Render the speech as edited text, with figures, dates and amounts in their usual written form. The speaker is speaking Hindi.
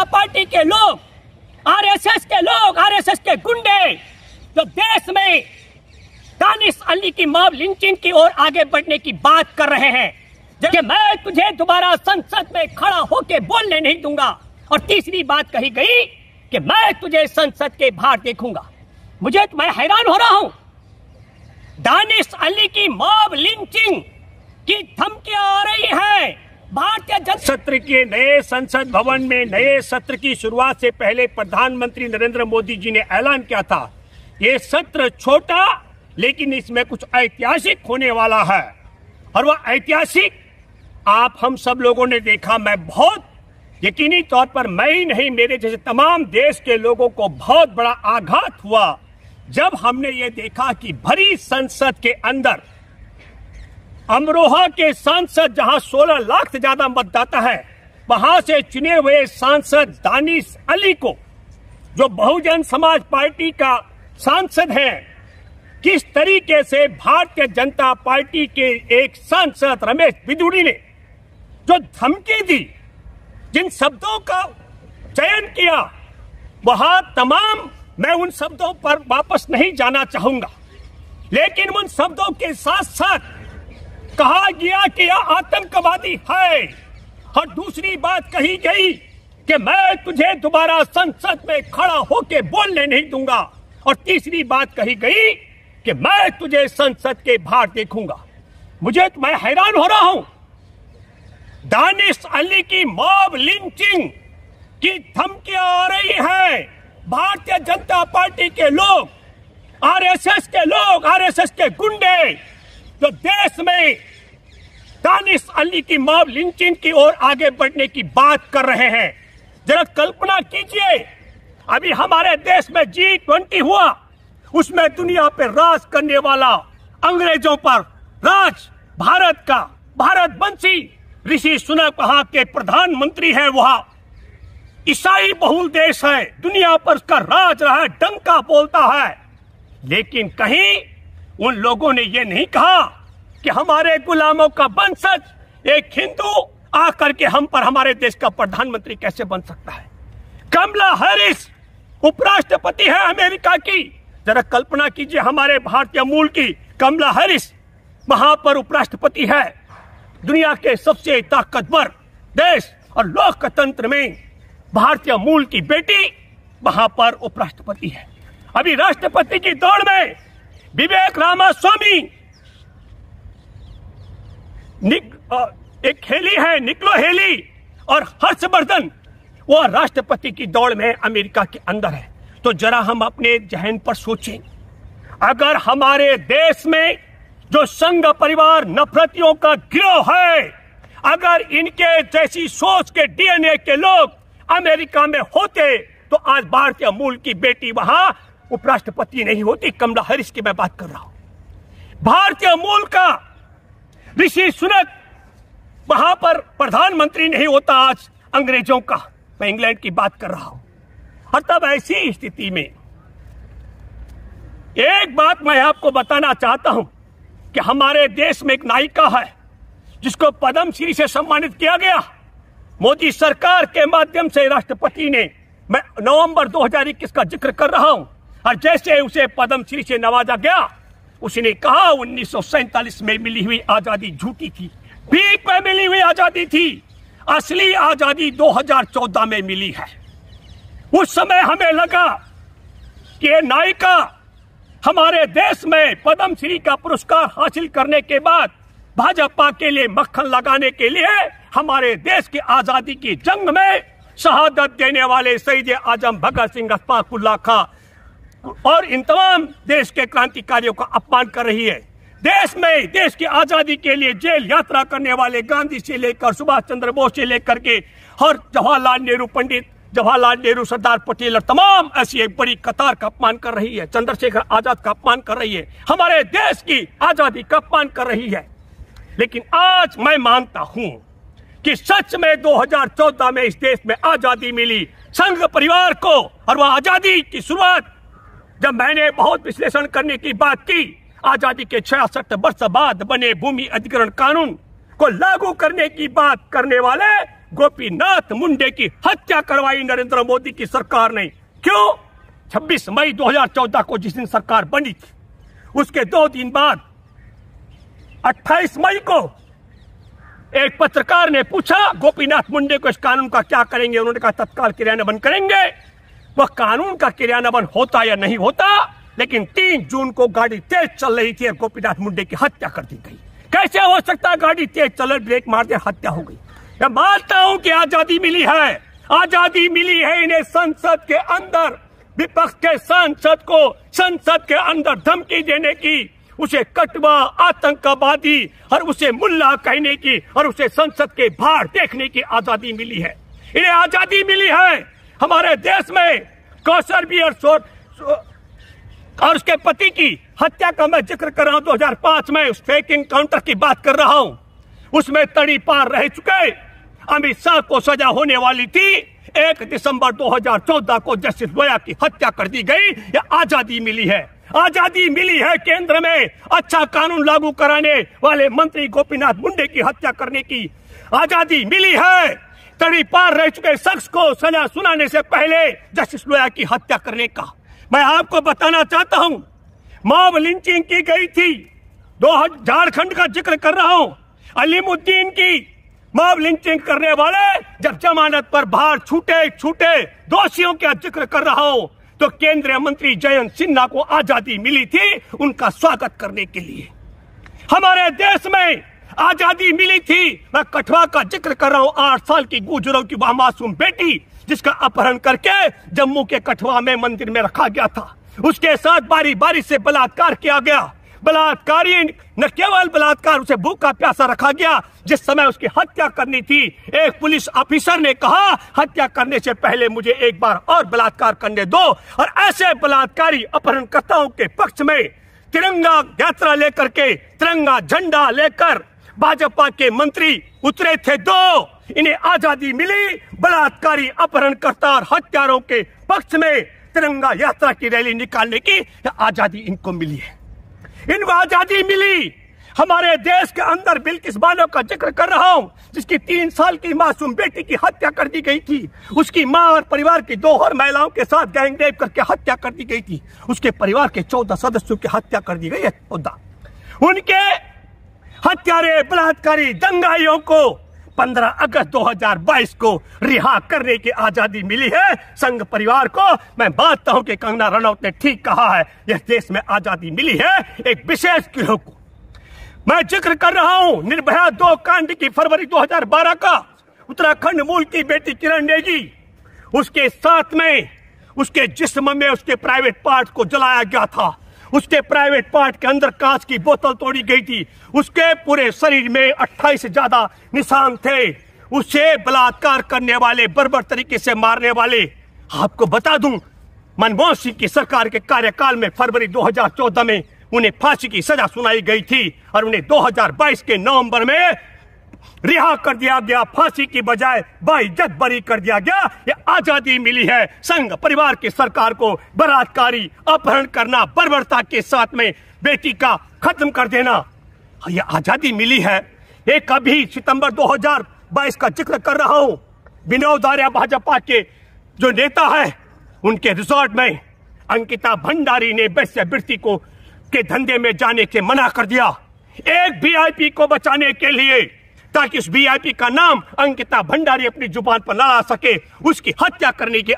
पार्टी के लोग, आरएसएस के लोग, आरएसएस के गुंडे जो देश में दानिश अली की मॉब लिंचिंग की ओर आगे बढ़ने की बात कर रहे हैं कि मैं तुझे दोबारा संसद में खड़ा होकर बोलने नहीं दूंगा। और तीसरी बात कही गई कि मैं तुझे संसद के बाहर देखूंगा। मैं हैरान हो रहा हूं। दानिश अली की मॉब लिंचिंग की धमकियां आ रही है। भारतीय जनता सत्र के नए संसद भवन में नए सत्र की शुरुआत से पहले प्रधानमंत्री नरेंद्र मोदी जी ने ऐलान किया था, ये सत्र छोटा लेकिन इसमें कुछ ऐतिहासिक होने वाला है। और वह ऐतिहासिक आप हम सब लोगों ने देखा। मैं बहुत यकीनी तौर पर, मैं ही नहीं, मेरे जैसे तमाम देश के लोगों को बहुत बड़ा आघात हुआ जब हमने ये देखा कि भरी संसद के अंदर अमरोहा के सांसद, जहां 16 लाख से ज्यादा मतदाता है, वहां से चुने हुए सांसद दानिश अली को, जो बहुजन समाज पार्टी का सांसद है, किस तरीके से भारतीय जनता पार्टी के एक सांसद रमेश बिधूड़ी ने जो धमकी दी, जिन शब्दों का चयन किया, वहां तमाम, मैं उन शब्दों पर वापस नहीं जाना चाहूंगा, लेकिन उन शब्दों के साथ साथ कहा गया कि यह आतंकवादी है। और दूसरी बात कही गई कि मैं तुझे दोबारा संसद में खड़ा होकर बोलने नहीं दूंगा। और तीसरी बात कही गई कि मैं तुझे संसद के बाहर देखूंगा। मैं हैरान हो रहा हूं। दानिश अली की मॉब लिंचिंग की धमकियां आ रही है। भारतीय जनता पार्टी के लोग, आरएसएस के लोग, आरएसएस के गुंडे जो देश में दानिश अली की मॉब लिंचिंग की ओर आगे बढ़ने की बात कर रहे हैं। जरा कल्पना कीजिए, अभी हमारे देश में G20 हुआ, उसमें दुनिया पर राज करने वाला, अंग्रेजों पर राज भारत का, भारत वंशी ऋषि सुनक वहां के प्रधानमंत्री है। वहां ईसाई बहुल देश है, दुनिया पर उसका राज रहा है, डंका बोलता है। लेकिन कहीं उन लोगों ने यह नहीं कहा कि हमारे गुलामों का वंशज एक हिंदू आकर के हम पर, हमारे देश का प्रधानमंत्री कैसे बन सकता है। कमला हैरिस उपराष्ट्रपति है अमेरिका की। जरा कल्पना कीजिए, हमारे भारतीय मूल की कमला हैरिस वहां पर उपराष्ट्रपति है। दुनिया के सबसे ताकतवर देश और लोकतंत्र में भारतीय मूल की बेटी वहां पर उपराष्ट्रपति है। अभी राष्ट्रपति की दौड़ में विवेक रामास्वामी, एक हेली है, निकलो हेली, और हर्षवर्धन, वो राष्ट्रपति की दौड़ में अमेरिका के अंदर है। तो जरा हम अपने जहन पर सोचें, अगर हमारे देश में जो संघ परिवार नफरतियों का गिरोह है, अगर इनके जैसी सोच के डीएनए के लोग अमेरिका में होते तो आज भारतीय मूल की बेटी वहां उपराष्ट्रपति नहीं होती। कमला हैरिस की मैं बात कर रहा हूं। भारतीय मूल का ऋषि सुनक वहां पर प्रधानमंत्री नहीं होता आज अंग्रेजों का। मैं इंग्लैंड की बात कर रहा हूं। और तब ऐसी स्थिति में एक बात मैं आपको बताना चाहता हूं कि हमारे देश में एक नायिका है जिसको पद्मश्री से सम्मानित किया गया। मोदी सरकार के माध्यम से राष्ट्रपति ने, मैं नवंबर 2021 का जिक्र कर रहा हूं, और जैसे उसे पद्मश्री से नवाजा गया, उसने कहा 1947 में मिली हुई आजादी झूठी थी, भीख में मिली हुई आजादी थी, असली आजादी 2014 में मिली है। उस समय हमें लगा कि ये नायिका हमारे देश में पद्मश्री का पुरस्कार हासिल करने के बाद भाजपा के लिए मक्खन लगाने के लिए हमारे देश की आजादी की जंग में शहादत देने वाले शहीद आजम भगत सिंह, अशफाक उल्लाह खां और इन तमाम देश के क्रांतिकारियों का अपमान कर रही है। देश में देश की आजादी के लिए जेल यात्रा करने वाले गांधी से लेकर सुभाष चंद्र बोस से लेकर के और जवाहरलाल नेहरू, पंडित जवाहरलाल नेहरू, सरदार पटेल और तमाम ऐसी एक बड़ी कतार का अपमान कर रही है। चंद्रशेखर आजाद का अपमान कर रही है, हमारे देश की आजादी का अपमान कर रही है। लेकिन आज मैं मानता हूं कि सच में 2014 में इस देश में आजादी मिली संघ परिवार को, और वह आजादी की शुरुआत जब मैंने बहुत विश्लेषण करने की बात की, आजादी के 66 वर्ष बाद बने भूमि अधिग्रहण कानून को लागू करने की बात करने वाले गोपीनाथ मुंडे की हत्या करवाई नरेंद्र मोदी की सरकार ने। क्यों? 26 मई 2014 को जिस दिन सरकार बनी थी, उसके 2 दिन बाद 28 मई को एक पत्रकार ने पूछा गोपीनाथ मुंडे को इस कानून का क्या करेंगे। उन्होंने कहा तत्काल क्रियान्वयन करेंगे। वह कानून का क्रियान्वयन होता या नहीं होता, लेकिन 3 जून को गाड़ी तेज चल रही थी और गोपीनाथ मुंडे की हत्या कर दी गई। कैसे हो सकता है? गाड़ी तेज चल, ब्रेक मार दे, हत्या हो गई। मैं मानता हूं कि आजादी मिली है, आजादी मिली है इन्हें संसद के अंदर विपक्ष के सांसद को संसद के अंदर धमकी देने की, उसे कटवा, आतंकवादी और उसे मुल्ला कहने की और उसे संसद के बाहर देखने की आजादी मिली है। इन्हें आजादी मिली है। हमारे देश में कौशल और उसके पति की हत्या का मैं जिक्र कर रहा हूं। 2005 में उस फेक एनकाउंटर की बात कर रहा हूं। उसमें तड़ी पार रह चुके अमित शाह को सजा होने वाली थी। 1 दिसंबर 2014 को जस्टिस लोया की हत्या कर दी गई। यह आजादी मिली है। आजादी मिली है केंद्र में अच्छा कानून लागू कराने वाले मंत्री गोपीनाथ मुंडे की हत्या करने की आजादी मिली है। तड़ी पार रह चुके शख्स को सजा सुनाने से पहले जस्टिस लोया की हत्या करने का मैं आपको बताना चाहता हूं। मॉब लिंचिंग की गई थी। झारखंड का जिक्र कर रहा हूं। अलीमुद्दीन की मॉब लिंचिंग करने वाले जब जमानत पर बाहर छूटे दोषियों का जिक्र कर रहा हूं, तो केंद्रीय मंत्री जयंत सिन्हा को आजादी मिली थी उनका स्वागत करने के लिए। हमारे देश में आजादी मिली थी। मैं कठुआ का जिक्र कर रहा हूं। 8 साल की गुजरों की वह मासूम बेटी जिसका अपहरण करके जम्मू के कठुआ में मंदिर में रखा गया था, उसके साथ बारी बारी से बलात्कार किया गया। बलात्कारी न केवल बलात्कार, उसे भूखा प्यासा रखा गया। जिस समय उसकी हत्या करनी थी, एक पुलिस ऑफिसर ने कहा हत्या करने से पहले मुझे एक बार और बलात्कार करने दो। और ऐसे बलात्कारी अपहरणकर्ताओं के पक्ष में तिरंगा यात्रा लेकर के, तिरंगा झंडा लेकर भाजपा के मंत्री उतरे थे। इन्हें आजादी मिली। बलात्कारी अपहरणकर्ता और हत्यारों के पक्ष में तिरंगा यात्रा की रैली निकालने की आजादी इनको मिली है। इनको आजादी मिली। हमारे देश के अंदर बिल्किस बानो का जिक्र कर रहा हूं, जिसकी 3 साल की मासूम बेटी की हत्या कर दी गई थी। उसकी मां और परिवार की 2 और महिलाओं के साथ गैंगरेप करके हत्या कर दी गई थी। उसके परिवार के 14 सदस्यों की हत्या कर दी गई है। उनके हत्यारे बलात्कारी दंगाइयों को 15 अगस्त 2022 को रिहा करने की आजादी मिली है। संघ परिवार को मैं मानता हूं कि कंगना रनौत ने ठीक कहा है। इस देश में आजादी मिली है एक विशेष गिरोह को। मैं जिक्र कर रहा हूं निर्भया 2 कांड की। फरवरी 2012 का उत्तराखंड मूल की बेटी किरण नेगी, उसके साथ में उसके जिस्म में उसके प्राइवेट पार्ट को जलाया गया था। उसके प्राइवेट पार्ट के अंदर कांच की बोतल तोड़ी गई थी। उसके पूरे शरीर में 28 से ज्यादा निशान थे। उसे बलात्कार करने वाले, बर्बर तरीके से मारने वाले, आपको बता दूं मनमोहन सिंह की सरकार के कार्यकाल में फरवरी 2014 में उन्हें फांसी की सजा सुनाई गई थी और उन्हें 2022 के नवंबर में रिहा कर दिया गया। फांसी की बजाय बाइज्जत बरी कर दिया गया। ये आजादी मिली है संघ परिवार की सरकार को। बलात्कारी अपहरण करना, बर्बरता के साथ में बेटी का खत्म कर देना, ये आजादी मिली है। एक अभी सितंबर 2022 का जिक्र कर रहा हूं। विनोद आर्य भाजपा के जो नेता है, उनके रिजॉर्ट में अंकिता भंडारी ने वेश्यावृत्ति को के धंधे में जाने से मना कर दिया। एक वीआईपी को बचाने के लिए, ताकि उस वीआईपी का नाम अंकिता भंडारी अपनी जुबान पर न ला सके, उसकी हत्या करने की